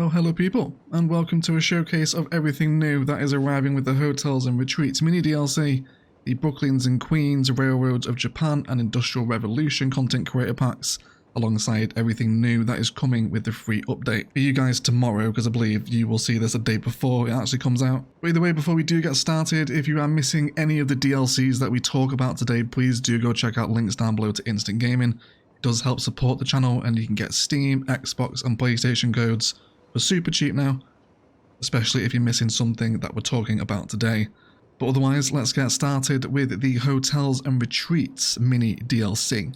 Well, hello people, and welcome to a showcase of everything new that is arriving with the Hotels and Retreats mini DLC, the Brooklyns and Queens, Railroads of Japan and Industrial Revolution content creator packs, alongside everything new that is coming with the free update for you guys tomorrow, because I believe you will see this a day before it actually comes out. But either way, before we do get started, if you are missing any of the DLCs that we talk about today, please do go check out links down below to Instant Gaming. It does help support the channel, and you can get Steam, Xbox and PlayStation codes for super cheap now, especially if you're missing something that we're talking about today. But otherwise, let's get started with the Hotels and Retreats mini DLC.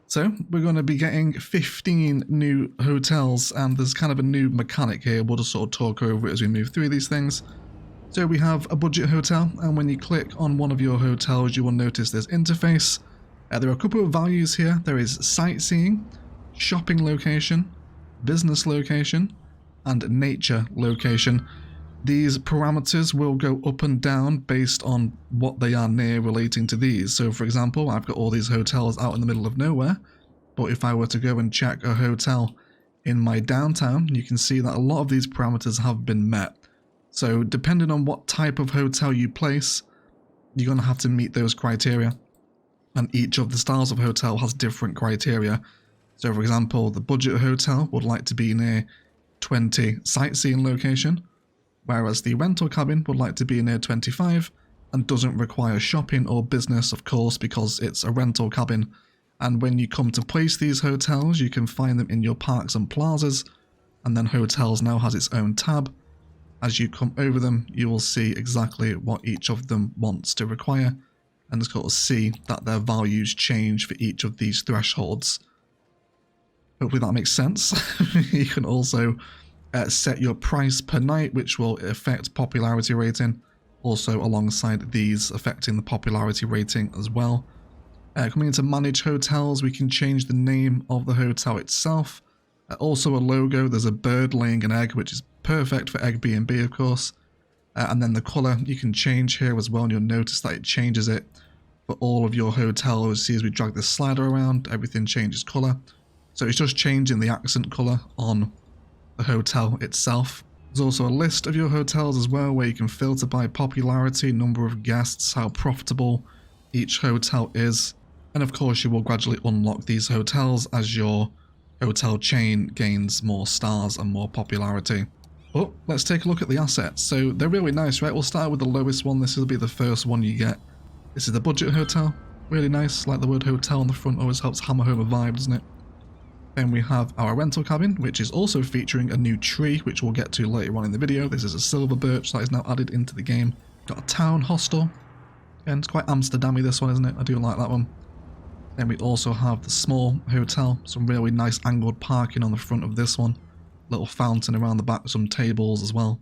So we're going to be getting 15 new hotels, and there's kind of a new mechanic here. We'll just sort of talk over it as we move through these things. So we have a budget hotel, and when you click on one of your hotels, you will notice this interface. There are a couple of values here. There is sightseeing, shopping location, business location, and nature location. These parameters will go up and down based on what they are near relating to these. So for example, I've got all these hotels out in the middle of nowhere, but if I were to go and check a hotel in my downtown, you can see that a lot of these parameters have been met. So depending on what type of hotel you place, you're going to have to meet those criteria. And each of the styles of hotel has different criteria. So for example, the budget hotel would like to be near 20 sightseeing location, whereas the rental cabin would like to be near 25 and doesn't require shopping or business, of course, because it's a rental cabin. And when you come to place these hotels, you can find them in your parks and plazas, and then hotels now has its own tab. As you come over them, you will see exactly what each of them wants to require, and just got to see that their values change for each of these thresholds. Hopefully that makes sense. You can also set your price per night, which will affect popularity rating, also alongside these affecting the popularity rating as well. Coming into manage hotels, we can change the name of the hotel itself. Also a logo. There's a bird laying an egg, which is perfect for Airbnb, of course. And then the colour you can change here as well, and you'll notice that it changes it for all of your hotels. See, as we drag this slider around, everything changes colour. So it's just changing the accent colour on the hotel itself. There's also a list of your hotels as well, where you can filter by popularity, number of guests, how profitable each hotel is. And of course you will gradually unlock these hotels as your hotel chain gains more stars and more popularity. But let's take a look at the assets. So they're really nice, right? We'll start with the lowest one. This will be the first one you get. This is the budget hotel. Really nice, like the word hotel on the front always helps hammer home a vibe, doesn't it? Then we have our rental cabin, which is also featuring a new tree, which we'll get to later on in the video. This is a silver birch that is now added into the game. Got a town hostel. And it's quite Amsterdam-y, this one, isn't it? I do like that one. Then we also have the small hotel. Some really nice angled parking on the front of this one. Little fountain around the back, some tables as well.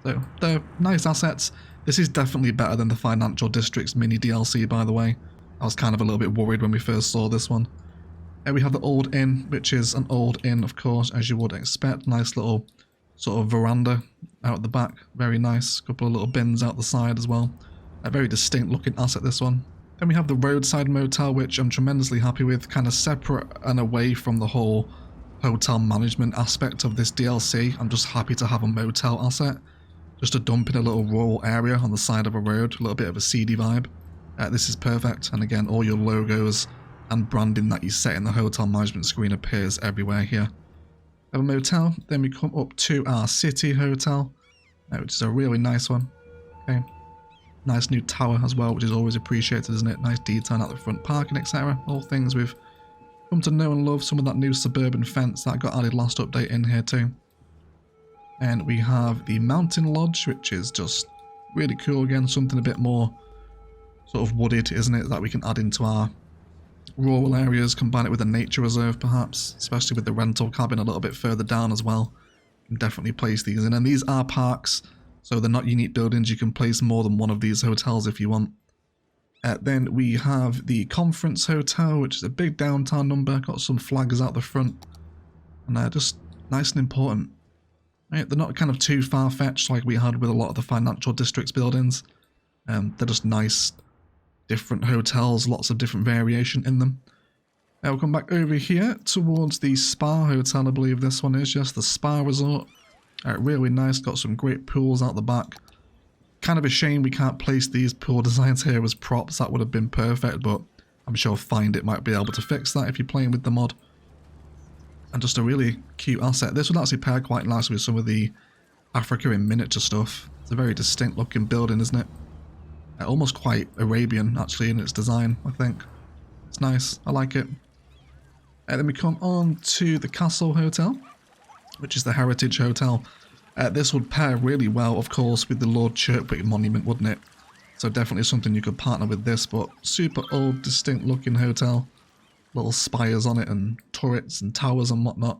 So they're nice assets. This is definitely better than the Financial Districts mini DLC, by the way. I was kind of a little bit worried when we first saw this one. And we have the Old Inn, which is an old inn, of course, as you would expect. Nice little sort of veranda out the back. Very nice. Couple of little bins out the side as well. A very distinct looking asset, this one. Then we have the Roadside Motel, which I'm tremendously happy with. Kind of separate and away from the whole hotel management aspect of this DLC. I'm just happy to have a motel asset. Just a dump in a little rural area on the side of a road. A little bit of a seedy vibe. This is perfect. And again, all your logos and branding that you set in the hotel management screen appears everywhere here. We have a motel, then we come up to our city hotel, which is a really nice one. Okay, nice new tower as well, which is always appreciated, isn't it? Nice detail at the front, parking, etc. All things we've come to know and love. Some of that new suburban fence that got added last update in here too. And we have the mountain lodge, which is just really cool. Again, something a bit more sort of wooded, isn't it, that we can add into our rural areas, combine it with a nature reserve perhaps, especially with the rental cabin a little bit further down as well. You can definitely place these in, and these are parks, so they're not unique buildings. You can place more than one of these hotels if you want. Then we have the Conference Hotel, which is a big downtown number, got some flags out the front, and they're just nice and important. Right? They're not kind of too far-fetched like we had with a lot of the Financial Districts buildings. They're just nice, different hotels, lots of different variation in them. Now we'll come back over here towards the Spa Hotel, I believe this one is, yes, the Spa Resort. Really nice, got some great pools out the back. Kind of a shame we can't place these pool designs here as props, that would have been perfect, but I'm sure Find It might be able to fix that if you're playing with the mod. And just a really cute asset. This would actually pair quite nicely with some of the Africa in miniature stuff. It's a very distinct looking building, isn't it? Almost quite Arabian actually in its design, I think. It's nice, I like it. Then we come on to the Castle Hotel, which is the Heritage Hotel. This would pair really well, of course, with the Lord Chirkwick Monument, wouldn't it? So definitely something you could partner with this, but super old, distinct looking hotel. Little spires on it and turrets and towers and whatnot.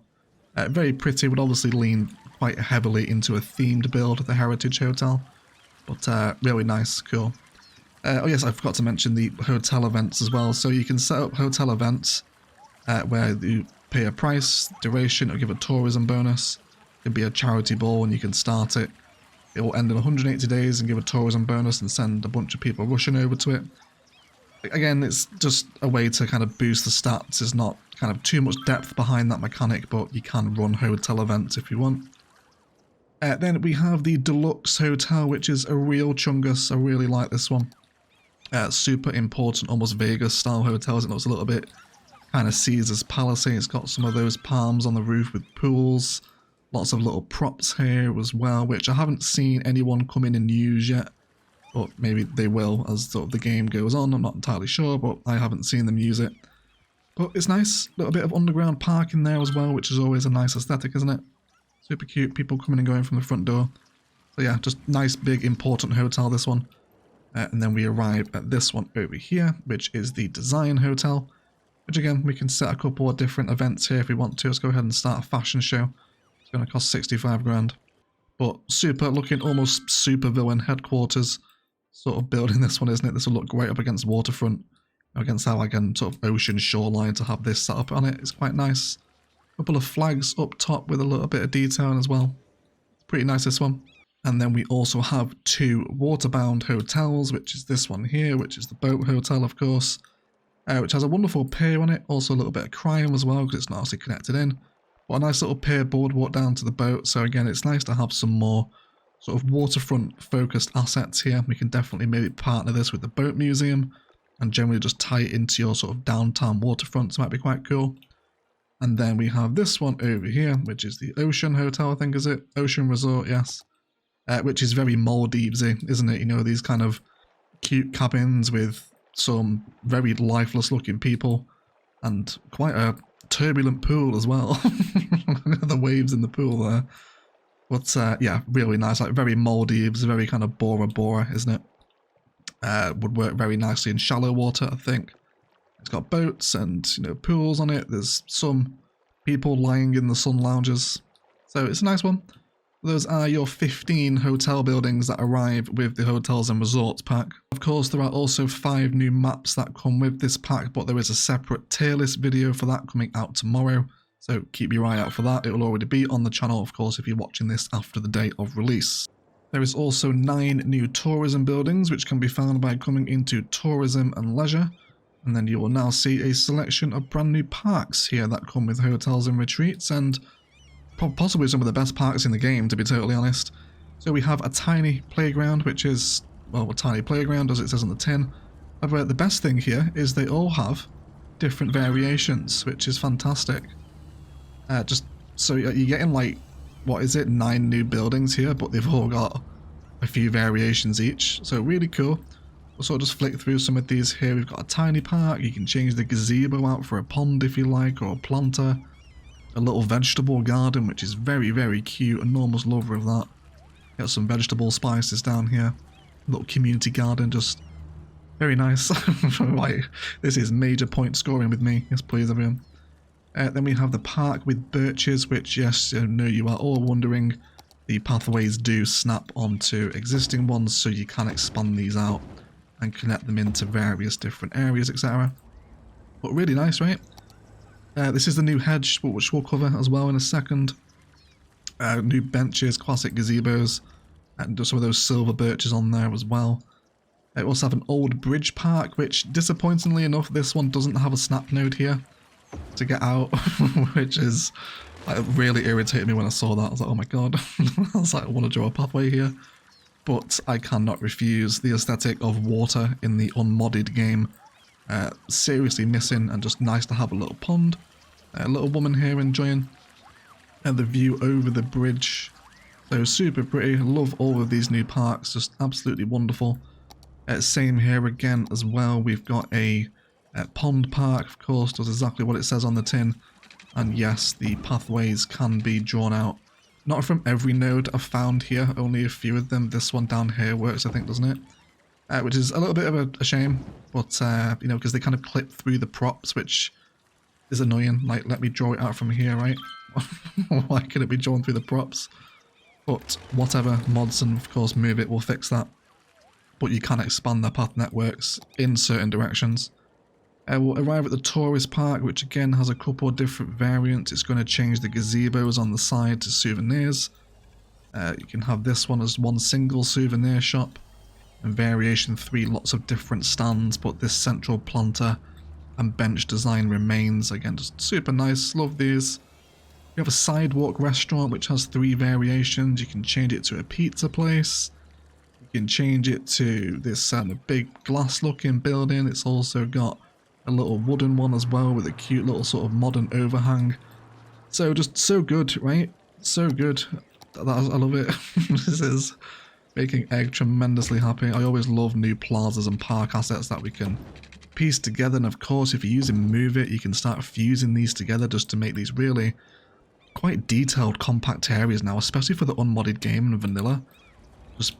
Very pretty, would obviously lean quite heavily into a themed build, the Heritage Hotel. But really nice, cool. Oh yes, I forgot to mention the hotel events as well. So you can set up hotel events where you pay a price, duration, or give a tourism bonus. It could be a charity ball and you can start it. It will end in 180 days and give a tourism bonus and send a bunch of people rushing over to it. Again, it's just a way to kind of boost the stats. There's not kind of too much depth behind that mechanic, but you can run hotel events if you want. Then we have the Deluxe Hotel, which is a real chungus. I really like this one. Super important, almost Vegas style hotels. It looks a little bit kind of Caesar's Palace. It's got some of those palms on the roof with pools. Lots of little props here as well, which I haven't seen anyone come in and use yet. But maybe they will as sort of the game goes on. I'm not entirely sure, but I haven't seen them use it. But it's nice. A little bit of underground parking there as well, which is always a nice aesthetic, isn't it? Super cute. People coming and going from the front door. So yeah, just nice, big, important hotel, this one. And then we arrive at this one over here, which is the Design Hotel. Which again, we can set a couple of different events here if we want to. Let's go ahead and start a fashion show. It's going to cost 65 grand. But super looking, almost super villain headquarters sort of building this one, isn't it? This will look great up against waterfront. Against our again sort of ocean shoreline to have this set up on it. It's quite nice. A couple of flags up top with a little bit of detail as well. Pretty nice, this one. And then we also have two Waterbound hotels, which is this one here, which is the boat hotel, of course. Which has a wonderful pier on it, also a little bit of crime as well, because it's not actually connected in. But a nice little pier boardwalk down to the boat, so again, it's nice to have some more sort of waterfront-focused assets here. We can definitely maybe partner this with the boat museum, and generally just tie it into your sort of downtown waterfront, so it might be quite cool. And then we have this one over here, which is the Ocean Hotel, I think, is it? Ocean Resort, yes. Which is very Maldives-y, isn't it? You know, these kind of cute cabins with some very lifeless looking people and quite a turbulent pool as well. The waves in the pool there. But yeah, really nice, like very Maldives, very kind of Bora Bora, isn't it? Would work very nicely in shallow water, I think. It's got boats and, you know, pools on it. There's some people lying in the sun lounges. So it's a nice one. Those are your 15 hotel buildings that arrive with the Hotels and Resorts pack. Of course, there are also 5 new maps that come with this pack, but there is a separate tier list video for that coming out tomorrow. So keep your eye out for that. It will already be on the channel, of course, if you're watching this after the day of release. There is also 9 new tourism buildings, which can be found by coming into Tourism and Leisure. And then you will now see a selection of brand new parks here that come with hotels and retreats, and possibly some of the best parks in the game, to be totally honest. So we have a tiny playground, which is, well, a tiny playground as it says on the tin. However, the best thing here is they all have different variations, which is fantastic. Just so you're getting, like, what is it, 9 new buildings here, but they've all got a few variations each, so really cool. We'll sort of just flick through some of these here. We've got a tiny park. You can change the gazebo out for a pond if you like, or a planter. A little vegetable garden, which is very, very cute. Enormous lover of that. Got some vegetable spices down here. Little community garden, just very nice. Like, this is major point scoring with me. Yes, please, everyone. Then we have the park with birches, which, yes, I know you are all wondering, the pathways do snap onto existing ones, so you can expand these out and connect them into various different areas, etc. But really nice, right? This is the new hedge, which we'll cover as well in a second. New benches, classic gazebos, and some of those silver birches on there as well. We also have an old bridge park, which, disappointingly enough, this one doesn't have a snap node here to get out, which is It really irritated me when I saw that. I was like, oh my god. I was like, I want to draw a pathway here. But I cannot refuse the aesthetic of water in the unmodded game. Seriously missing, and just nice to have a little pond. A little woman here enjoying the view over the bridge. So super pretty. Love all of these new parks, just absolutely wonderful. Same here again as well. We've got a pond park, of course, does exactly what it says on the tin. And yes, the pathways can be drawn out. Not from every node I've found here, only a few of them. This one down here works, I think, doesn't it? Which is a little bit of a shame, but, you know, because they kind of clip through the props, which is annoying. Like, let me draw it out from here, right? Why can it be drawn through the props? But whatever, mods and, of course, Move It will fix that. But you can expand the path networks in certain directions. We'll arrive at the tourist park, which again has a couple of different variants. It's going to change the gazebos on the side to souvenirs. You can have this one as one single souvenir shop. And variation 3, lots of different stands, but this central planter and bench design remains. Again, just super nice, love these. You have a sidewalk restaurant which has 3 variations. You can change it to a pizza place. You can change it to this big glass looking building. It's also got a little wooden one as well with a cute little sort of modern overhang. So just so good, right? So good. I love it. This is making Egg tremendously happy. I always love new plazas and park assets that we can piece together. And of course, if you're using Move It, you can start fusing these together just to make these really quite detailed, compact areas now, especially for the unmodded game and vanilla. Just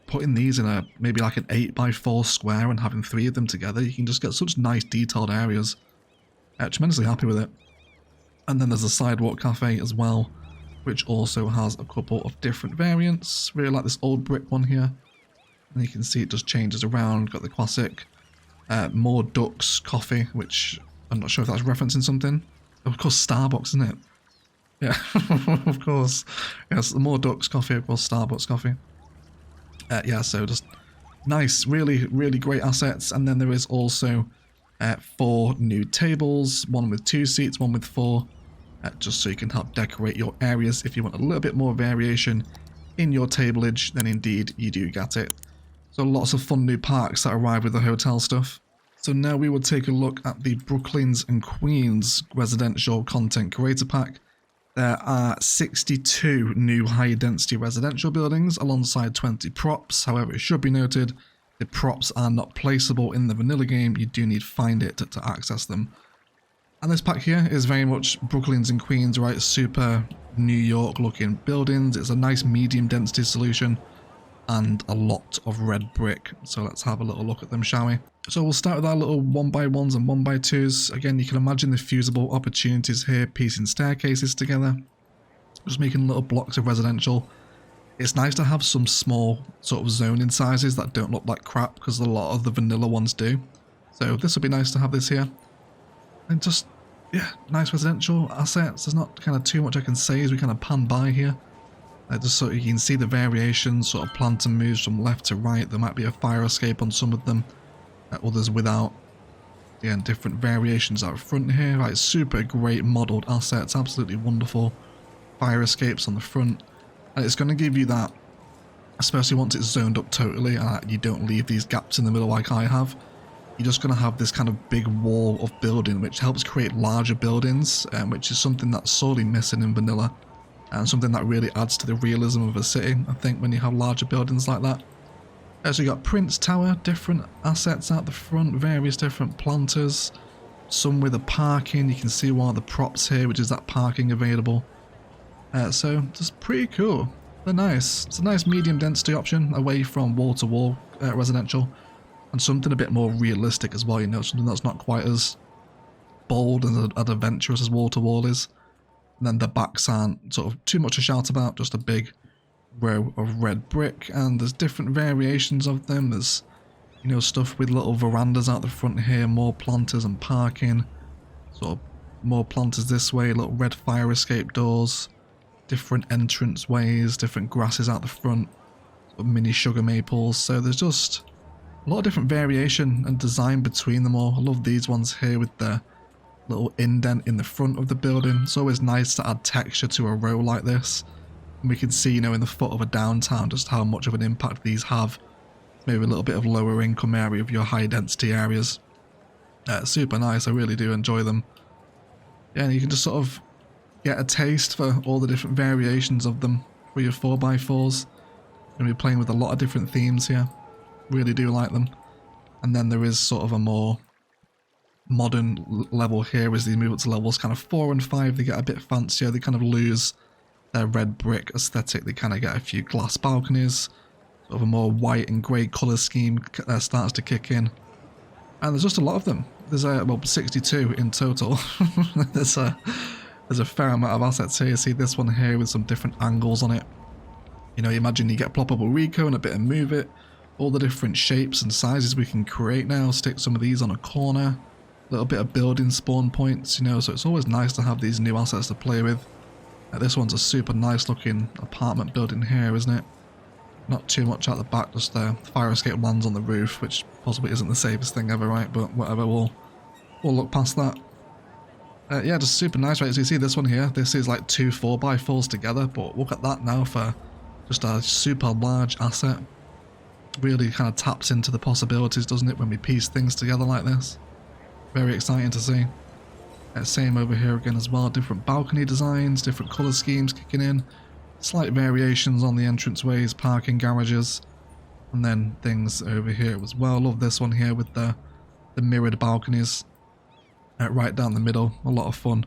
putting these in a maybe like an 8x4 square and having 3 of them together, you can just get such nice detailed areas. Tremendously happy with it. And then there's a sidewalk cafe as well, which also has a couple of different variants. Really like this old brick one here. And you can see it just changes around. Got the classic More Ducks coffee, which I'm not sure if that's referencing something. Of course, Starbucks, isn't it? Yeah, of course. Yes, the More Ducks coffee, of course, Starbucks coffee. Yeah, so just nice, really, really great assets. And then there is also 4 new tables, one with 2 seats, one with 4, just so you can help decorate your areas. If you want a little bit more variation in your tableage, then indeed you do get it. So lots of fun new parks that arrive with the hotel stuff. So now we will take a look at the Brooklyns and Queens residential content creator pack. There are 62 new high-density residential buildings alongside 20 props. However, it should be noted, the props are not placeable in the vanilla game. You do need Find It to access them. And this pack here is very much Brooklyns and Queens, right? Super New York-looking buildings. It's a nice medium-density solution and a lot of red brick. So let's have a little look at them, shall we? So we'll start with our little 1x1s and 1x2s. Again, you can imagine the fusible opportunities here, piecing staircases together, just making little blocks of residential. It's nice to have some small sort of zoning sizes that don't look like crap, because a lot of the vanilla ones do. So this would be nice to have this here. And just, yeah, nice residential assets. There's not kind of too much I can say as we kind of pan by here. Just so you can see the variations, sort of plant and moves from left to right. There might be a fire escape on some of them. Others without. Again, different variations out front here. Right, super great modelled assets, absolutely wonderful. Fire escapes on the front. And it's going to give you that, especially once it's zoned up totally, and you don't leave these gaps in the middle like I have. You're just going to have this kind of big wall of building, which helps create larger buildings, which is something that's sorely missing in vanilla. And something that really adds to the realism of a city, I think, when you have larger buildings like that. So you got Prince Tower, different assets out the front, various different planters, some with a parking. You can see one of the props here, which is that parking available. So just pretty cool. They're nice. It's a nice medium density option away from wall-to-wall residential, and something a bit more realistic as well. You know, something that's not quite as bold and adventurous as wall-to-wall is. And then the backs aren't sort of too much to shout about, just a big row of red brick, and there's different variations of them. There's, you know, stuff with little verandas out the front here, more planters and parking, sort of more planters this way, little red fire escape doors, different entrance ways, different grasses out the front, sort of mini sugar maples. So there's just a lot of different variation and design between them all. I love these ones here with the little indent in the front of the building. It's always nice to add texture to a row like this. And we can see, you know, in the foot of a downtown just how much of an impact these have. Maybe a little bit of lower income area of your high density areas. Super nice, I really do enjoy them. Yeah, and you can just sort of get a taste for all the different variations of them for your 4x4s. Going to be playing with a lot of different themes here. Really do like them. And then there is sort of a more modern level here as they move up to levels kind of 4 and 5. They get a bit fancier, they kind of lose their red brick aesthetic. They kind of get a few glass balconies. Sort of a more white and grey colour scheme starts to kick in. And there's just a lot of them. There's well, 62 in total. there's a fair amount of assets here. You see this one here with some different angles on it. You know, imagine you get ploppable Rico and a bit of Move It. All the different shapes and sizes we can create now. Stick some of these on a corner. A little bit of building spawn points, you know, so it's always nice to have these new assets to play with. This one's a super nice looking apartment building here, isn't it? Not too much out the back, just the fire escape lands on the roof, which possibly isn't the safest thing ever, right? But whatever, we'll look past that. Yeah, just super nice, right? So you see this one here, this is like 2 4x4s together, but look at that now for just a super large asset. Really kind of taps into the possibilities, doesn't it, when we piece things together like this? Very exciting to see. Same over here again as well, different balcony designs, different colour schemes kicking in. Slight variations on the entranceways, parking garages, and then things over here as well. Love this one here with the mirrored balconies right down the middle. A lot of fun.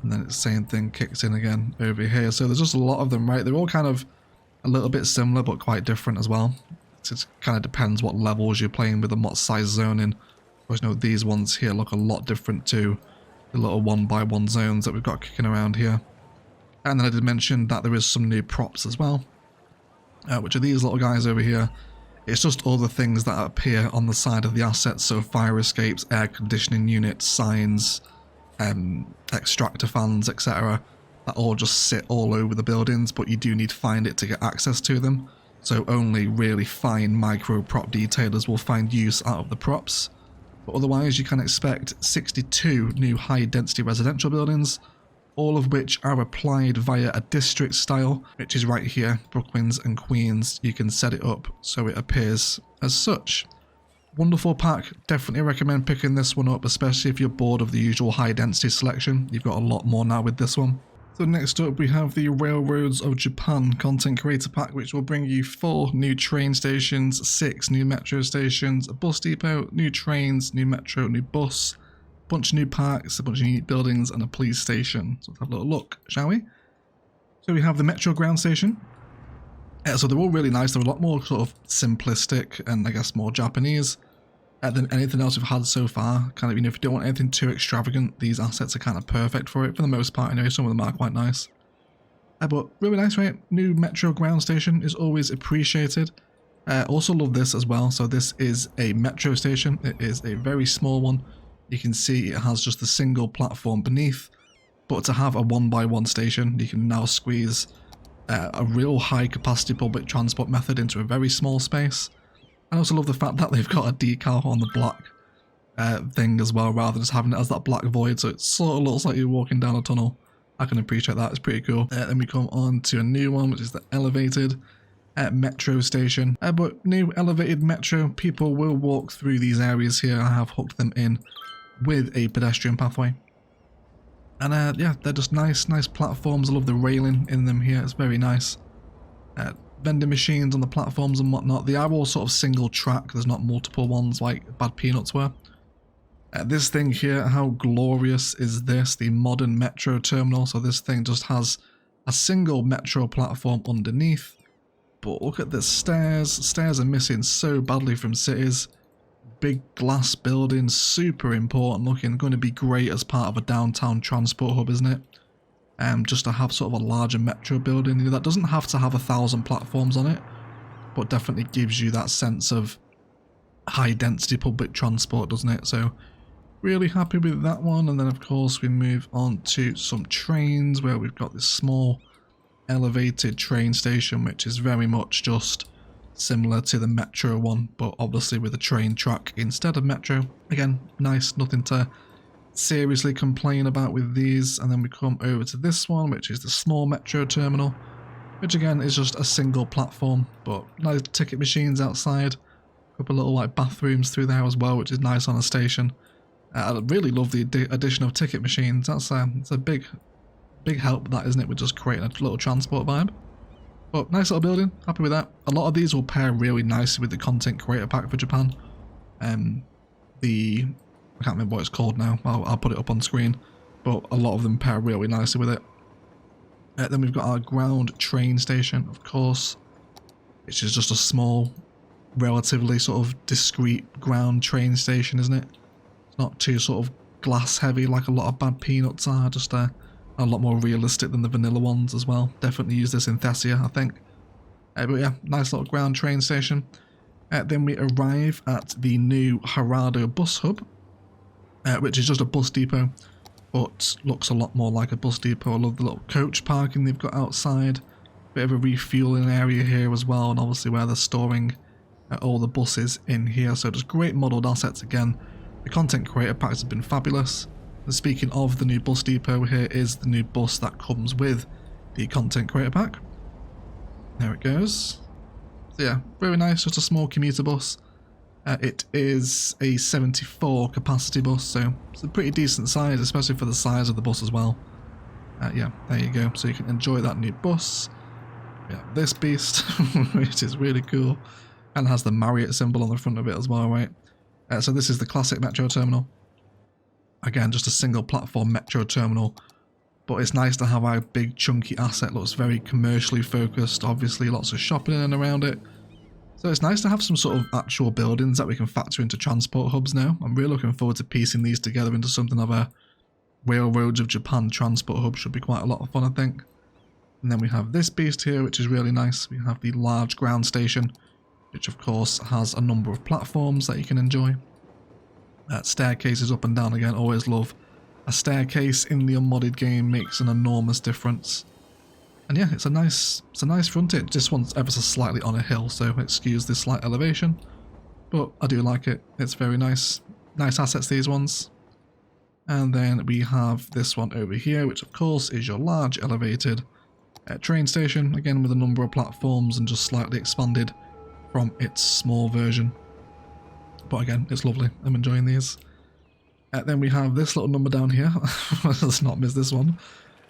And then the same thing kicks in again over here. So there's just a lot of them, right? They're all kind of a little bit similar but quite different as well. So it kind of depends what levels you're playing with and what size zoning. Whereas, you know, these ones here look a lot different to the little 1x1 zones that we've got kicking around here. And then I did mention that there is some new props as well, which are these little guys over here. It's just all the things that appear on the side of the assets, so fire escapes, air conditioning units, signs, extractor fans, etc. That all just sit all over the buildings, but you do need to find it to get access to them. So only really fine micro prop detailers will find use out of the props. But otherwise you can expect 62 new high density residential buildings, all of which are applied via a district style, which is right here, Brooklyns and Queens. You can set it up so it appears as such. Wonderful pack, definitely recommend picking this one up, especially if you're bored of the usual high density selection. You've got a lot more now with this one. So next up we have the Railroads of Japan content creator pack, which will bring you 4 new train stations, 6 new metro stations, a bus depot, new trains, new metro, new bus, bunch of new parks, a bunch of new buildings, and a police station. So let's have a little look, shall we? So we have the Metro ground station. So they're all really nice. They're a lot more sort of simplistic and I guess more Japanese than anything else we've had so far. Kind of, you know, if you don't want anything too extravagant, these assets are kind of perfect for it for the most part. Anyway, some of them are quite nice. But really nice, right? New Metro ground station is always appreciated. Also love this as well. So this is a Metro station. It is a very small one. You can see it has just a single platform beneath, but to have a 1x1 station, you can now squeeze a real high capacity public transport method into a very small space. I also love the fact that they've got a decal on the black thing as well, rather than just having it as that black void, so it sort of looks like you're walking down a tunnel. I can appreciate that, it's pretty cool. Then we come on to a new one, which is the elevated metro station. But new elevated metro, people will walk through these areas here. I have hooked them in with a pedestrian pathway. And yeah, they're just nice platforms. I love the railing in them here, it's very nice. Vending machines on the platforms and whatnot. They are all sort of single track, there's not multiple ones like Bad Peanuts were. This thing here, how glorious is this? The modern metro terminal. So this thing just has a single metro platform underneath. But look at the stairs. Stairs are missing so badly from cities. Big glass building, super important looking, going to be great as part of a downtown transport hub, isn't it? Just to have sort of a larger metro building, you know, that doesn't have to have 1,000 platforms on it, but definitely gives you that sense of high density public transport, doesn't it? So really happy with that one. And then of course we move on to some trains, where we've got this small elevated train station, which is very much just similar to the metro one, but obviously with a train track instead of metro. Again, nice, nothing to seriously complain about with these. And then we come over to this one, which is the small metro terminal, which again is just a single platform, but nice ticket machines outside. A couple little like bathrooms through there as well, which is nice on a station. I really love the addition of ticket machines. It's a big help, that, isn't it, with just creating a little transport vibe. But nice little building, happy with that. A lot of these will pair really nicely with the content creator pack for Japan. I can't remember what it's called now, I'll put it up on screen, but a lot of them pair really nicely with it. Then we've got our ground train station, of course, which is just a small, relatively sort of discreet ground train station, isn't it? It's not too sort of glass heavy like a lot of bad peanuts are, just a lot more realistic than the vanilla ones as well. Definitely use this in Thessia, I think. But yeah, nice little ground train station. Then we arrive at the new Harado bus hub, which is just a bus depot, but looks a lot more like a bus depot. I love the little coach parking they've got outside. Bit of a refueling area here as well, and obviously where they're storing all the buses in here. So just great modelled assets again. The content creator packs have been fabulous. And speaking of the new bus depot, here is the new bus that comes with the content creator pack. There it goes. So yeah, very nice, just a small commuter bus. It is a 74 capacity bus, so it's a pretty decent size, especially for the size of the bus as well. Yeah, there you go. So you can enjoy that new bus. Yeah, this beast, which is really cool, and has the Marriott symbol on the front of it as well, right? So this is the classic metro terminal. Again, just a single platform metro terminal, but it's nice to have a big chunky asset. Looks very commercially focused, obviously lots of shopping in and around it. So it's nice to have some sort of actual buildings that we can factor into transport hubs now. I'm really looking forward to piecing these together into something of a Railroads of Japan transport hub. Should be quite a lot of fun, I think. And then we have this beast here, which is really nice. We have the large ground station, which of course has a number of platforms that you can enjoy. Staircases up and down again, always love. A staircase in the unmodded game makes an enormous difference. And yeah, it's a nice frontage. This one's ever so slightly on a hill, so excuse this slight elevation. But I do like it. It's very nice. Nice assets, these ones. And then we have this one over here, which of course is your large elevated train station, again with a number of platforms and just slightly expanded from its small version. But again, it's lovely. I'm enjoying these. Then we have this little number down here. Let's not miss this one.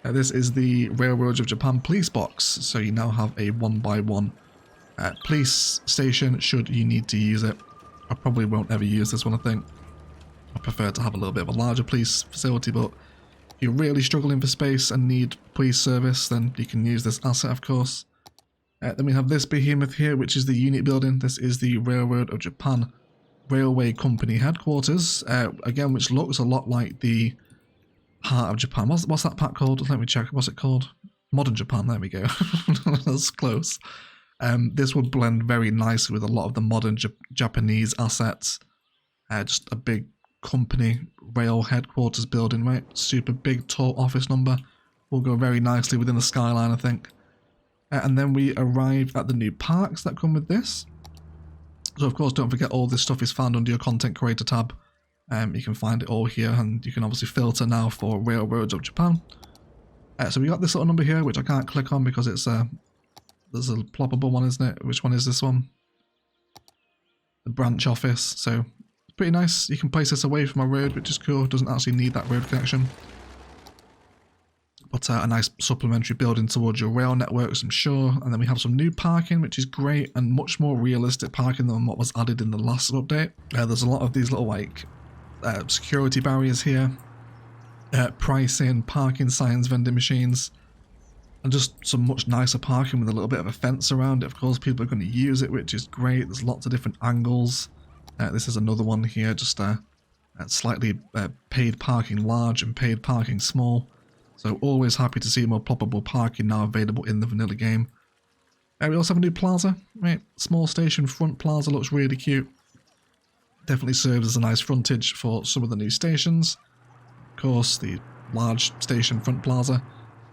This is the Railroads of Japan police box, so you now have a 1x1 police station should you need to use it. I probably won't ever use this one, I think. I prefer to have a little bit of a larger police facility, but if you're really struggling for space and need police service, then you can use this asset, of course. Then we have this behemoth here, which is the unit building. This is the Railroad of Japan Railway Company headquarters, again, which looks a lot like the Heart of Japan. What's that pack called? Let me check. What's it called? Modern Japan. There we go. That's close. This would blend very nicely with a lot of the modern Japanese assets. Just a big company rail headquarters building, right? Super big, tall office number. Will go very nicely within the skyline, I think. And then we arrive at the new parks that come with this. So of course, don't forget all this stuff is found under your content creator tab. You can find it all here, and you can obviously filter now for Railroads of Japan. So we got this little number here, which I can't click on because it's there's a ploppable one, isn't it? Which one is this one? The branch office. So it's pretty nice. You can place this away from a road, which is cool. It doesn't actually need that road connection. But a nice supplementary building towards your rail networks, I'm sure. And then we have some new parking, which is great, and much more realistic parking than what was added in the last update. There's a lot of these little like security barriers here, pricing, parking signs, vending machines, and just some much nicer parking with a little bit of a fence around it. Of course, people are going to use it, which is great. There's lots of different angles. This is another one here, just slightly paid parking large and paid parking small. So always happy to see more ploppable parking now available in the vanilla game. We also have a new plaza, right? Small station front plaza, looks really cute. Definitely serves as a nice frontage for some of the new stations. Of course, the large station front plaza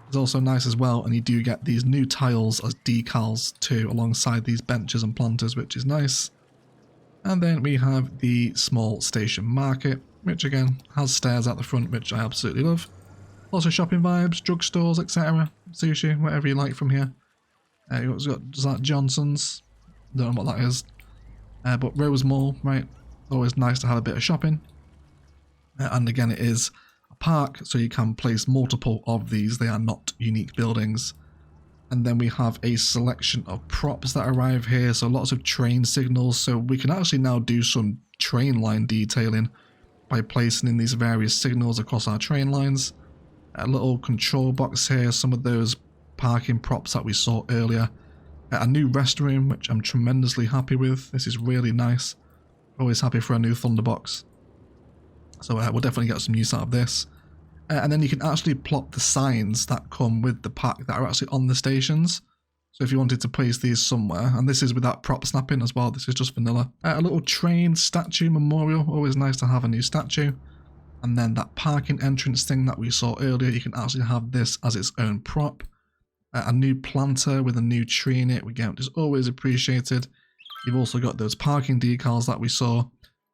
is also nice as well, and you do get these new tiles as decals too, alongside these benches and planters, which is nice. And then we have the small station market, which again has stairs at the front, which I absolutely love. Also shopping vibes, drugstores, etc. Sushi, whatever you like from here. You've got that Johnson's, don't know what that is. But Rose Mall, right? Always nice to have a bit of shopping. And again, it is a park, so you can place multiple of these. They are not unique buildings. And then we have a selection of props that arrive here, so lots of train signals. So we can actually now do some train line detailing by placing in these various signals across our train lines. A little control box here, some of those parking props that we saw earlier. A new restroom, which I'm tremendously happy with. This is really nice. Always happy for a new Thunderbox. So we'll definitely get some use out of this. And then you can actually plot the signs that come with the pack that are actually on the stations. So if you wanted to place these somewhere, and this is without prop snapping as well, this is just vanilla. A little train statue memorial, always nice to have a new statue. And then that parking entrance thing that we saw earlier, you can actually have this as its own prop. A new planter with a new tree in it, again, which is always appreciated. You've also got those parking decals that we saw,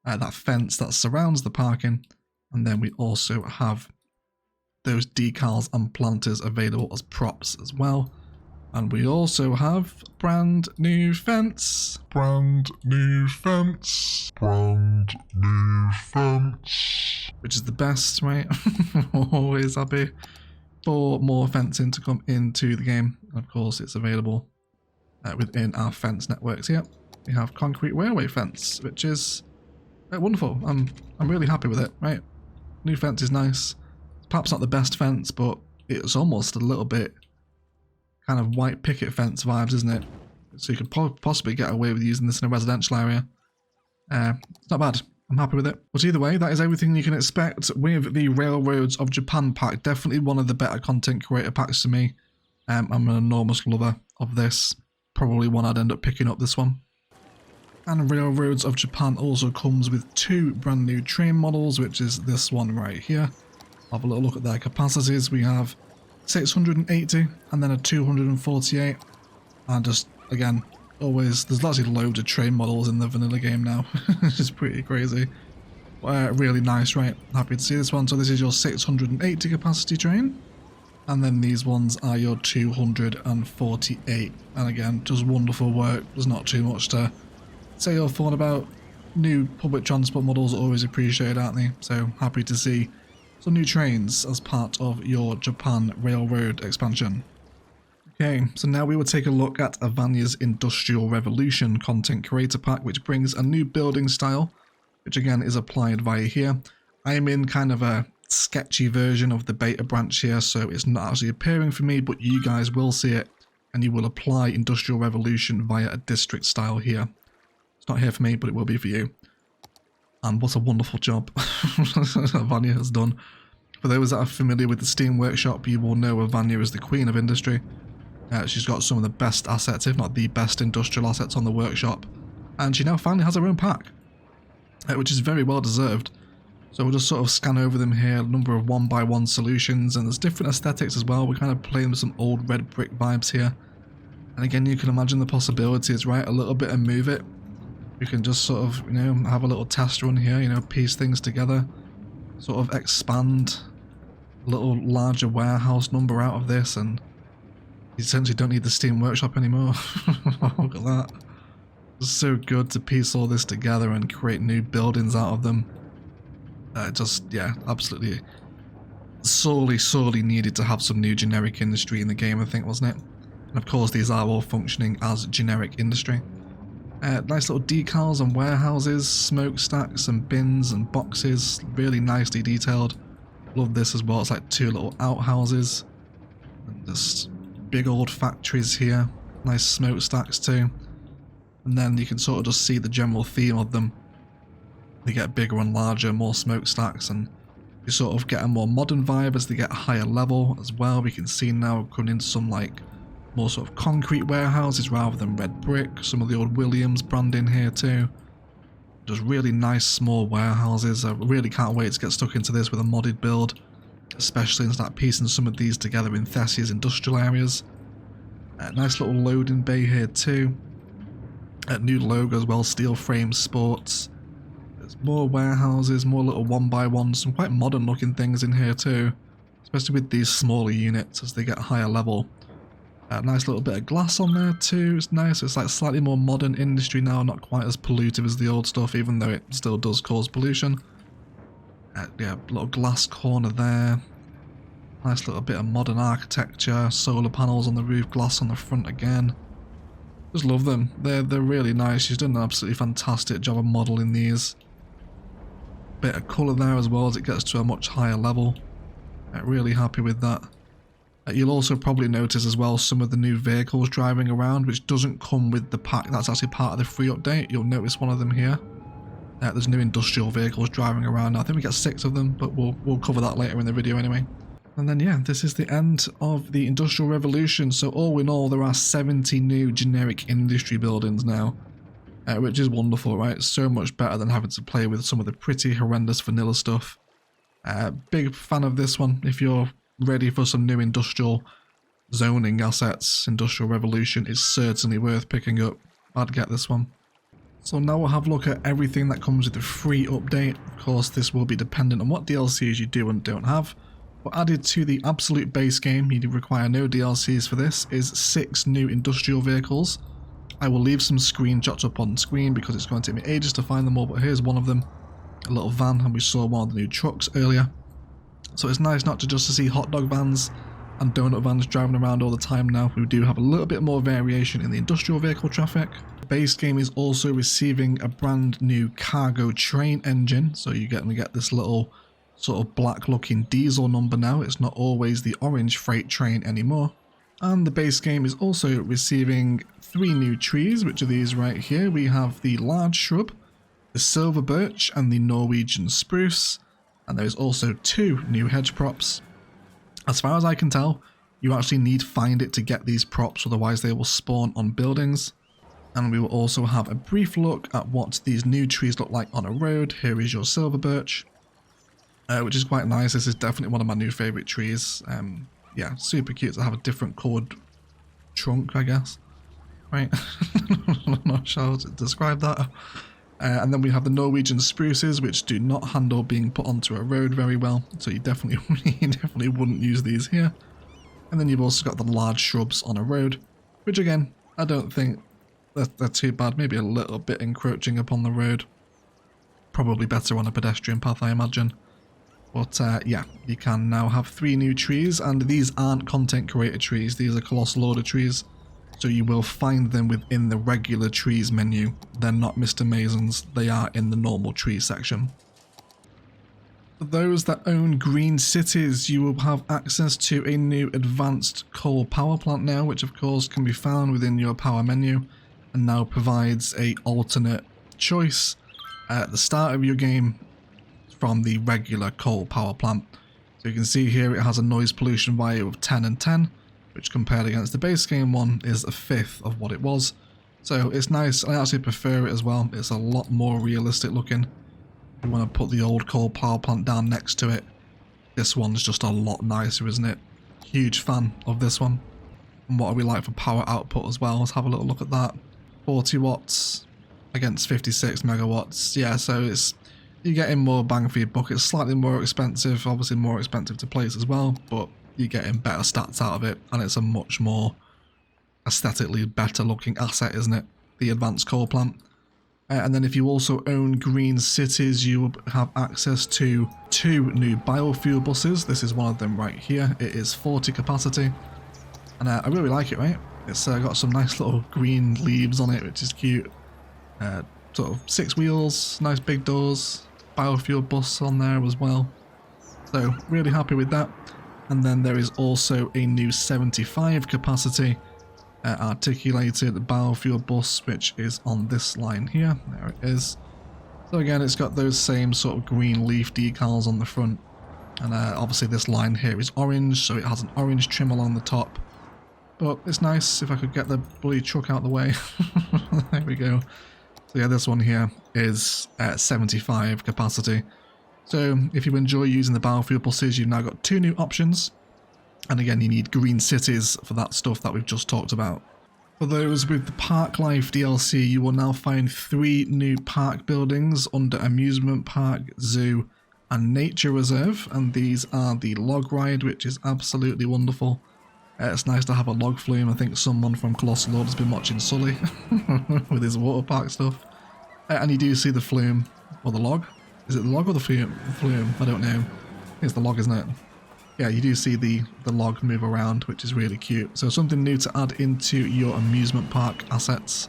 that fence that surrounds the parking. And then we also have those decals and planters available as props as well. And we also have brand new fence. Brand new fence. Brand new fence. Which is the best, right? Always happy for more fencing to come into the game. And of course, it's available within our fence networks here. We have concrete railway fence, which is wonderful. I'm really happy with it, right? New fence is nice. Perhaps not the best fence, but it's almost a little bit kind of white picket fence vibes, isn't it? So you could possibly get away with using this in a residential area. It's not bad. I'm happy with it. But either way, that is everything you can expect with the Railroads of Japan pack. Definitely one of the better content creator packs to me. I'm an enormous lover of this. Probably one I'd end up picking up, this one. And Railroads of Japan also comes with 2 brand new train models, which is this one right here. Have a little look at their capacities. We have 680 and then a 248. And just, again, always, there's actually loads of train models in the vanilla game now, which is pretty crazy. Really nice, right? Happy to see this one. So this is your 680 capacity train. And then these ones are your 248. And again, just wonderful work. There's not too much to say or thought about. New public transport models are always appreciated, aren't they? So happy to see some new trains as part of your Japan Railroad expansion. Okay, so now we will take a look at Avanya's Industrial Revolution content creator pack, which brings a new building style, which again is applied via here. I am in kind of a sketchy version of the beta branch here, so it's not actually appearing for me, but you guys will see it, and you will apply Industrial Revolution via a district style here. It's not here for me, but it will be for you. And what a wonderful job Avanya has done. For those that are familiar with the Steam Workshop, you will know Avanya is the queen of industry. She's got some of the best assets, if not the best industrial assets on the workshop. And she now finally has her own pack, which is very well deserved. So we'll just sort of scan over them here, a number of 1x1 solutions, and there's different aesthetics as well. We're kind of playing with some old red brick vibes here. And again, you can imagine the possibilities, right? A little bit of move it. We can just sort of, you know, have a little test run here, you know, piece things together, sort of expand a little larger warehouse number out of this, and you essentially don't need the Steam Workshop anymore. Look at that. It's so good to piece all this together and create new buildings out of them. Just, yeah, absolutely sorely needed to have some new generic industry in the game, I think, wasn't it? And of course, these are all functioning as generic industry. Nice little decals and warehouses, smokestacks and bins and boxes, really nicely detailed. Love this as well, it's like 2 little outhouses. And just big old factories here, nice smokestacks too. And then you can sort of just see the general theme of them. They get bigger and larger, more smokestacks, and you sort of get a more modern vibe as they get a higher level as well. We can see now coming into some like more sort of concrete warehouses rather than red brick. Some of the old Williams branding here too. Just really nice small warehouses. I really can't wait to get stuck into this with a modded build, especially and start piecing some of these together in Thessia's industrial areas. Nice little loading bay here too. New logo as well, Steel Frame Sports. There's more warehouses, more little one by ones, some quite modern looking things in here too, especially with these smaller units as they get higher level. Nice little bit of glass on there too, it's nice. It's like slightly more modern industry now, not quite as pollutive as the old stuff, even though it still does cause pollution. Yeah, little glass corner there. Nice little bit of modern architecture, solar panels on the roof, glass on the front again. Just love them. They're really nice. She's done an absolutely fantastic job of modelling these. Bit of colour there as well as it gets to a much higher level. Really happy with that. You'll also probably notice as well some of the new vehicles driving around, which doesn't come with the pack. That's actually part of the free update. You'll notice one of them here. There's new industrial vehicles driving around now. I think we get 6 of them, but we'll cover that later in the video anyway. And then yeah, this is the end of the Industrial Revolution. So all in all, there are 70 new generic industry buildings now, which is wonderful, right? So much better than having to play with some of the pretty horrendous vanilla stuff. Big fan of this one. If you're ready for some new industrial zoning assets, Industrial Revolution is certainly worth picking up. I'd get this one. So now we'll have a look at everything that comes with the free update. Of course, this will be dependent on what DLCs you do and don't have. But added to the absolute base game, you require no DLCs for this, is 6 new industrial vehicles. I will leave some screenshots up on screen because it's going to take me ages to find them all, but here's one of them. A little van, and we saw one of the new trucks earlier. So it's nice not to just to see hot dog vans and donut vans driving around all the time now. We do have a little bit more variation in the industrial vehicle traffic. The base game is also receiving a brand new cargo train engine, so you're going to get this little sort of black looking diesel number now. It's not always the orange freight train anymore. And the base game is also receiving 3 new trees, which are these right here. We have the large shrub, the silver birch, and the Norwegian spruce. And there's also 2 new hedge props. As far as I can tell, you actually need Find It to get these props, otherwise they will spawn on buildings. And we will also have a brief look at what these new trees look like on a road. Here is your silver birch, which is quite nice. This is definitely one of my new favourite trees. Yeah, super cute to have a different coloured trunk, I guess. Right? I'm not sure how to describe that. And then we have the Norwegian spruces, which do not handle being put onto a road very well, so you definitely wouldn't use these here. And then you've also got the large shrubs on a road, which again, I don't think they're too bad. Maybe a little bit encroaching upon the road. Probably better on a pedestrian path, I imagine. But yeah, you can now have 3 new trees, and these aren't content creator trees. These are Colossal Order trees. So you will find them within the regular trees menu. They're not Mr. Mason's, they are in the normal tree section. For those that own green cities, you will have access to a new advanced coal power plant now, which of course can be found within your power menu, and now provides a alternate choice at the start of your game from the regular coal power plant. So you can see here it has a noise pollution value of 10 and 10. Which compared against the base game one is a 1/5 of what it was. So it's nice. I actually prefer it as well. It's a lot more realistic looking. You want to put the old coal power plant down next to it. This one's just a lot nicer, isn't it? Huge fan of this one. And what are we like for power output as well? Let's have a little look at that. 40 watts against 56 megawatts. Yeah, so you're getting more bang for your buck. It's slightly more expensive, obviously more expensive to place as well, but you're getting better stats out of it, and it's a much more aesthetically better looking asset, isn't it? The advanced coal plant. And then if you also own green cities, you will have access to 2 new biofuel buses. This is one of them right here. It is 40 capacity, and I really like it, right? It's got some nice little green leaves on it, which is cute. Sort of 6 wheels, nice big doors, biofuel bus on there as well. So really happy with that. And then there is also a new 75 capacity articulated biofuel bus, which is on this line here. There it is. So again, it's got those same sort of green leaf decals on the front. And obviously this line here is orange, so it has an orange trim along the top. But it's nice if I could get the bloody truck out the way. There we go. So yeah, this one here is 75 capacity. So if you enjoy using the biofuel buses, you've now got 2 new options. And again, you need green cities for that stuff that we've just talked about. For those with the Park Life DLC, you will now find 3 new park buildings under Amusement Park, Zoo and Nature Reserve, and these are the log ride, which is absolutely wonderful. It's nice to have a log flume. I think someone from Colossal Lord has been watching Sully with his water park stuff. And you do see the flume, or the log. Is it the log or the flume? I don't know. I think it's the log, isn't it? Yeah, you do see the log move around, which is really cute. So something new to add into your amusement park assets.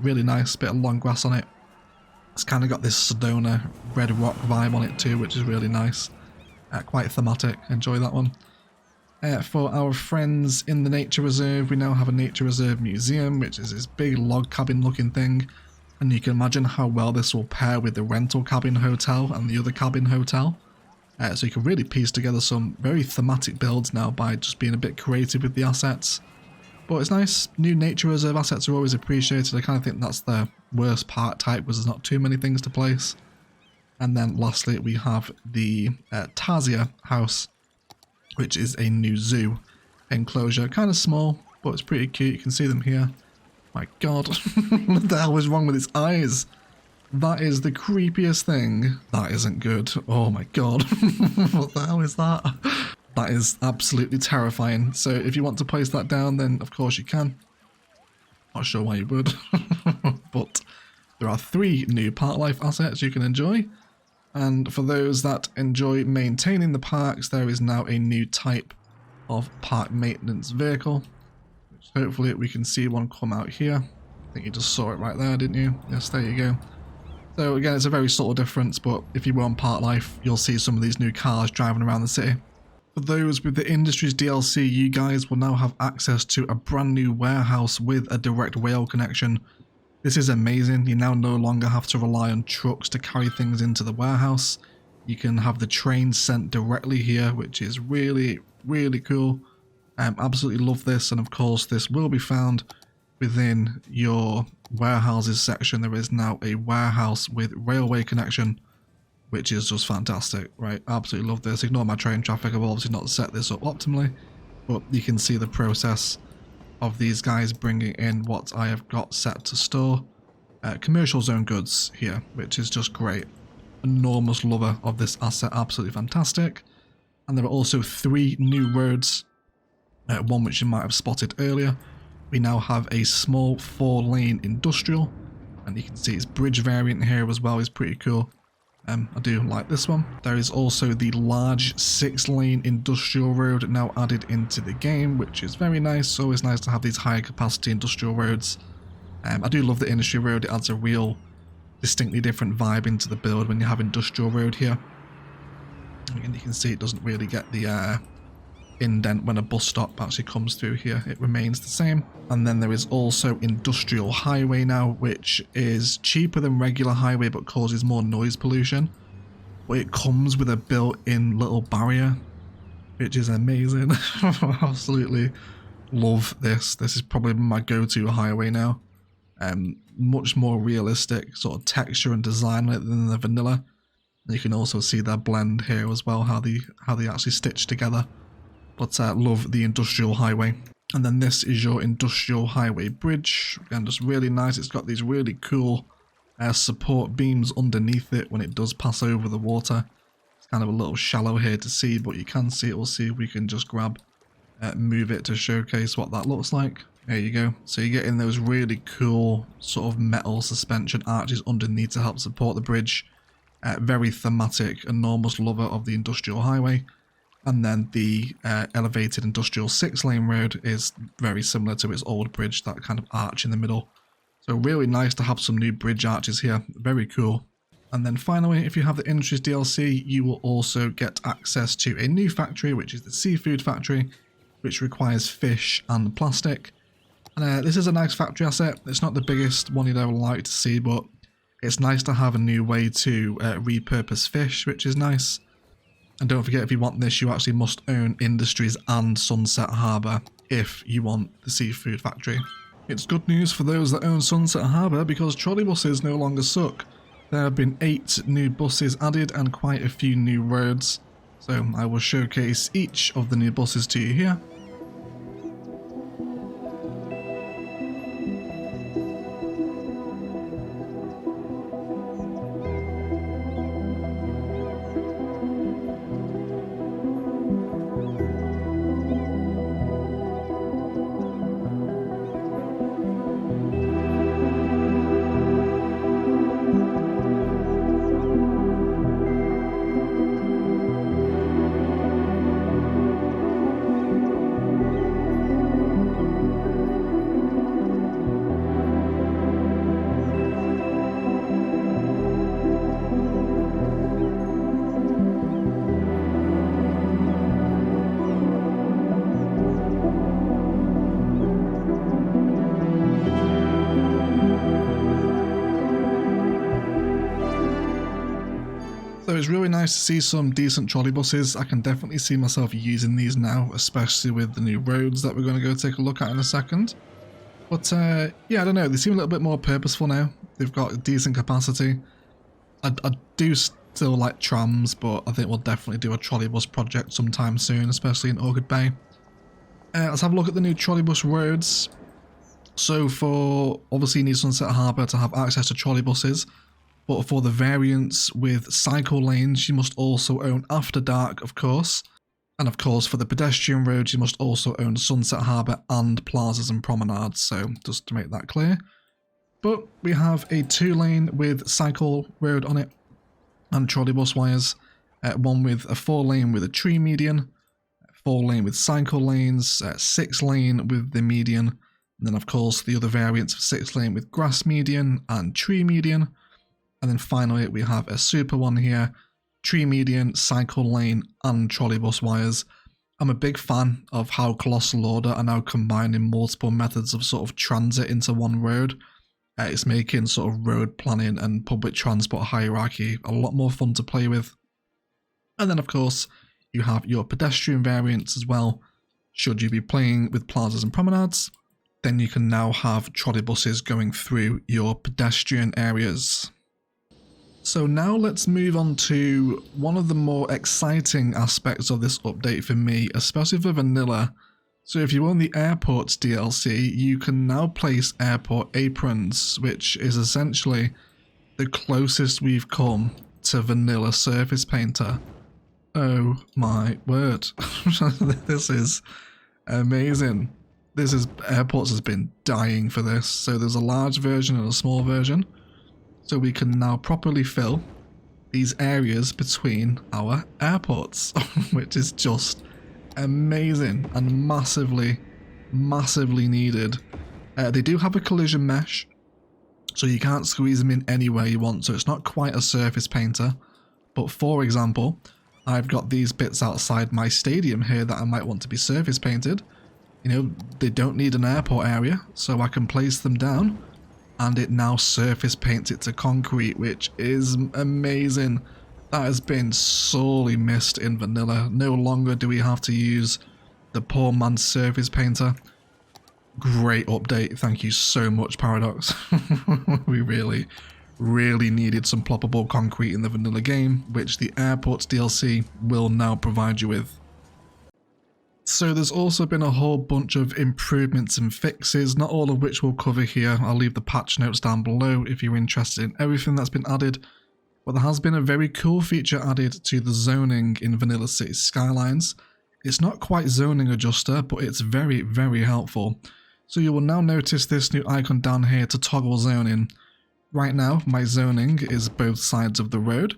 Really nice, bit of long grass on it. It's kind of got this Sedona red rock vibe on it too, which is really nice. Quite thematic, enjoy that one. For our friends in the nature reserve, we now have a nature reserve museum, which is this big log cabin looking thing. And you can imagine how well this will pair with the rental cabin hotel and the other cabin hotel. So you can really piece together some very thematic builds now by just being a bit creative with the assets. But it's nice, new nature reserve assets are always appreciated. I kind of think that's the worst part type, because there's not too many things to place. And then lastly we have the Tarzia house, which is a new zoo enclosure. Kind of small, but it's pretty cute. You can see them here. My god, what the hell was wrong with its eyes? That is the creepiest thing. That isn't good. Oh my god. What the hell is that? That is absolutely terrifying. So if you want to place that down, then of course you can. Not sure why you would. But there are 3 new park life assets you can enjoy. And for those that enjoy maintaining the parks, there is now a new type of park maintenance vehicle. Which hopefully we can see one come out here. I think you just saw it right there, didn't you? Yes, there you go. So again, it's a very subtle difference, but if you were on Park Life, you'll see some of these new cars driving around the city. For those with the Industries DLC, you guys will now have access to a brand new warehouse with a direct rail connection. This is amazing. You now no longer have to rely on trucks to carry things into the warehouse. You can have the trains sent directly here, which is really, really cool. Absolutely love this, and of course this will be found within your warehouses section. There is now a warehouse with railway connection, which is just fantastic, right? Absolutely love this. Ignore my train traffic, I've obviously not set this up optimally, but you can see the process of these guys bringing in what I have got set to store. Commercial zone goods here, which is just great. Enormous lover of this asset, absolutely fantastic. And there are also 3 new roads, one which you might have spotted earlier. We now have a small 4-lane industrial, and you can see its bridge variant here as well is pretty cool. I do like this one. There is also the large 6-lane industrial road now added into the game, which is very nice. Always nice to have these higher capacity industrial roads. I do love the industry road. It adds a real distinctly different vibe into the build when you have industrial road here. And you can see it doesn't really get the indent when a bus stop actually comes through here. It remains the same. And then there is also industrial highway now, which is cheaper than regular highway but causes more noise pollution, but it comes with a built-in little barrier, which is amazing. Absolutely love this. This is probably my go-to highway now. Much more realistic sort of texture and design than the vanilla. And you can also see their blend here as well, how they actually stitch together. But love the industrial highway. And then this is your industrial highway bridge. Again, just really nice. It's got these really cool support beams underneath it when it does pass over the water. It's kind of a little shallow here to see, but you can see it. We'll see if we can just grab, move it to showcase what that looks like. There you go. So you get in those really cool sort of metal suspension arches underneath to help support the bridge. Very thematic, enormous lover of the industrial highway. And then the elevated industrial 6-lane road is very similar to its old bridge, that kind of arch in the middle. So really nice to have some new bridge arches here, very cool. And then finally, if you have the Industries DLC, you will also get access to a new factory, which is the seafood factory, which requires fish and plastic. And this is a nice factory asset. It's not the biggest one you'd ever like to see, but it's nice to have a new way to repurpose fish, which is nice. And don't forget, if you want this, you actually must own Industries and Sunset Harbour if you want the seafood factory. It's good news for those that own Sunset Harbour because trolley buses no longer suck. There have been 8 new buses added and quite a few new roads. So I will showcase each of the new buses to you here. it's really nice to see some decent trolley buses. I can definitely see myself using these now, especially with the new roads that we're going to go take a look at in a second. But yeah, I don't know, they seem a little bit more purposeful now. They've got a decent capacity. I do still like trams, but I think we'll definitely do a trolley bus project sometime soon, especially in Orchard Bay. Let's have a look at the new trolley bus roads. So for, obviously you need Sunset Harbour to have access to trolley buses, but for the variants with cycle lanes you must also own After Dark, of course. And of course for the pedestrian roads you must also own Sunset Harbour and plazas and promenades, so just to make that clear. But we have a 2-lane with cycle road on it and trolley bus wires, one with a 4-lane with a tree median, 4-lane with cycle lanes, 6-lane with the median, and then of course the other variants of 6-lane with grass median and tree median. And then finally we have a super one here, tree median, cycle lane and trolley bus wires. I'm a big fan of how Colossal Order are now combining multiple methods of sort of transit into one road. It's making sort of road planning and public transport hierarchy a lot more fun to play with. And then of course you have your pedestrian variants as well. Should you be playing with plazas and promenades, then you can now have trolley buses going through your pedestrian areas. So now let's move on to one of the more exciting aspects of this update for me, especially for vanilla. So if you own the Airports DLC, you can now place airport aprons, which is essentially the closest we've come to vanilla Surface Painter. Oh my word. This is amazing. Airports has been dying for this. So there's a large version and a small version. So we can now properly fill these areas between our airports, which is just amazing and massively needed. They do have a collision mesh, so you can't squeeze them in anywhere you want, so it's not quite a surface painter. But for example, I've got these bits outside my stadium here that I might want to be surface painted. You know, they don't need an airport area, so I can place them down and it now surface paints it to concrete, which is amazing. That has been sorely missed in vanilla. No longer do we have to use the poor man's surface painter. Great update. Thank you so much, Paradox. We really needed some ploppable concrete in the vanilla game, which the Airports DLC will now provide you with. So there's also been a whole bunch of improvements and fixes, not all of which we'll cover here. I'll leave the patch notes down below if you're interested in everything that's been added. But there has been a very cool feature added to the zoning in vanilla Cities Skylines. It's not quite zoning adjuster, but it's very helpful. So you will now notice this new icon down here to toggle zoning. Right now my zoning is both sides of the road.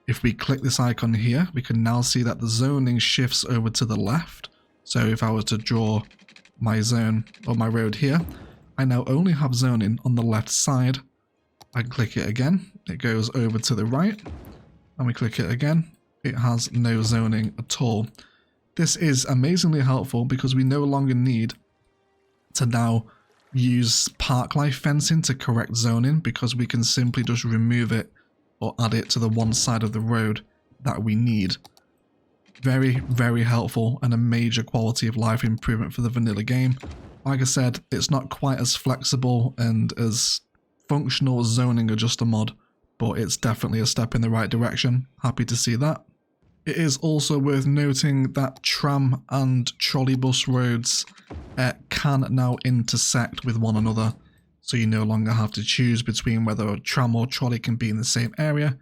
If we click this icon here, we can now see that the zoning shifts over to the left. So if I was to draw my zone or my road here, I now only have zoning on the left side. I click it again, it goes over to the right, and we click it again, it has no zoning at all. This is amazingly helpful because we no longer need to now use park life fencing to correct zoning, because we can simply just remove it or add it to the one side of the road that we need. Very helpful and a major quality of life improvement for the vanilla game. Like I said, it's not quite as flexible and as functional as zoning adjuster mod, but it's definitely a step in the right direction. Happy to see that. It is also worth noting that tram and trolley bus roads can now intersect with one another, so you no longer have to choose between whether a tram or trolley can be in the same area.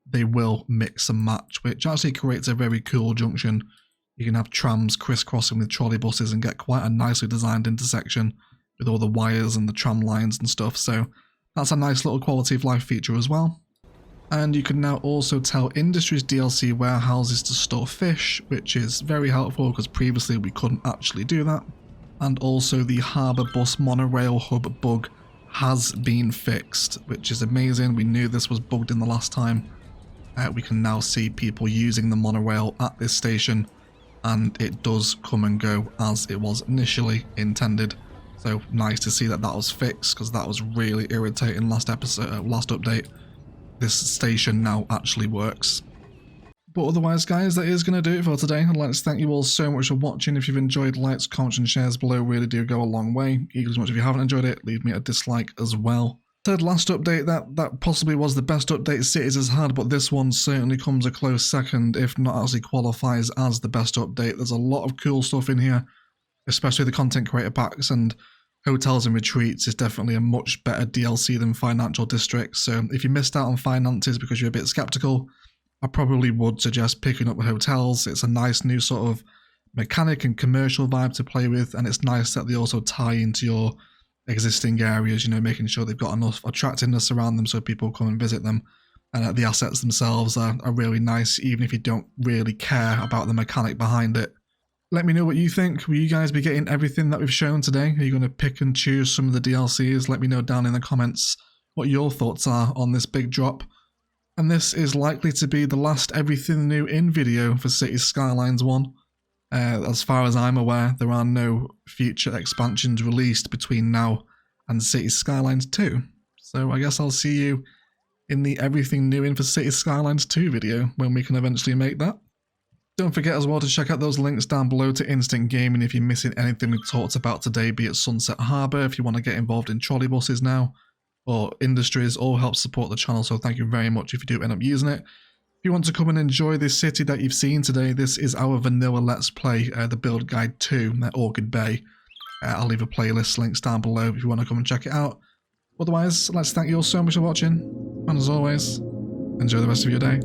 They will mix and match, which actually creates a very cool junction. You can have trams crisscrossing with trolley buses and get quite a nicely designed intersection with all the wires and the tram lines and stuff, so that's a nice little quality of life feature as well. And you can now also tell Industries DLC warehouses to store fish, which is very helpful because previously we couldn't actually do that. And also the Harbour Bus Monorail Hub bug has been fixed, which is amazing. We knew this was bugged in the last time. We can now see people using the monorail at this station, and it does come and go as it was initially intended. So nice to see that that was fixed, because that was really irritating last update. This station now actually works. But otherwise, guys, that is going to do it for today. I'd like to thank you all so much for watching. If you've enjoyed, likes, comments and shares below really do go a long way. Equally as much if you haven't enjoyed it, leave me a dislike as well. Third last update, that possibly was the best update Cities has had, but this one certainly comes a close second, if not actually qualifies as the best update. There's a lot of cool stuff in here, especially the content creator packs, and Hotels and Retreats is definitely a much better DLC than Financial Districts. So if you missed out on finances because you're a bit skeptical, I probably would suggest picking up the hotels. It's a nice new sort of mechanic and commercial vibe to play with, and it's nice that they also tie into your existing areas, you know, making sure they've got enough attractiveness around them so people come and visit them. And the assets themselves are really nice, even if you don't really care about the mechanic behind it. Let me know what you think. Will you guys be getting everything that we've shown today? Are you going to pick and choose some of the DLCs? Let me know down in the comments what your thoughts are on this big drop. And this is likely to be the last everything new in video for Cities Skylines 1. As far as I'm aware, there are no future expansions released between now and Cities Skylines 2. So I guess I'll see you in the everything new in for Cities Skylines 2 video when we can eventually make that. Don't forget as well to check out those links down below to Instant Gaming if you're missing anything we talked about today, be it Sunset Harbour, if you want to get involved in trolley buses now, or industries, all help support the channel, so thank you very much if you do end up using it. If you want to come and enjoy this city that you've seen today, this is our vanilla Let's Play, the Build Guide 2 at Orchid Bay. I'll leave a playlist links down below if you want to come and check it out. Otherwise, let's thank you all so much for watching, and as always, enjoy the rest of your day.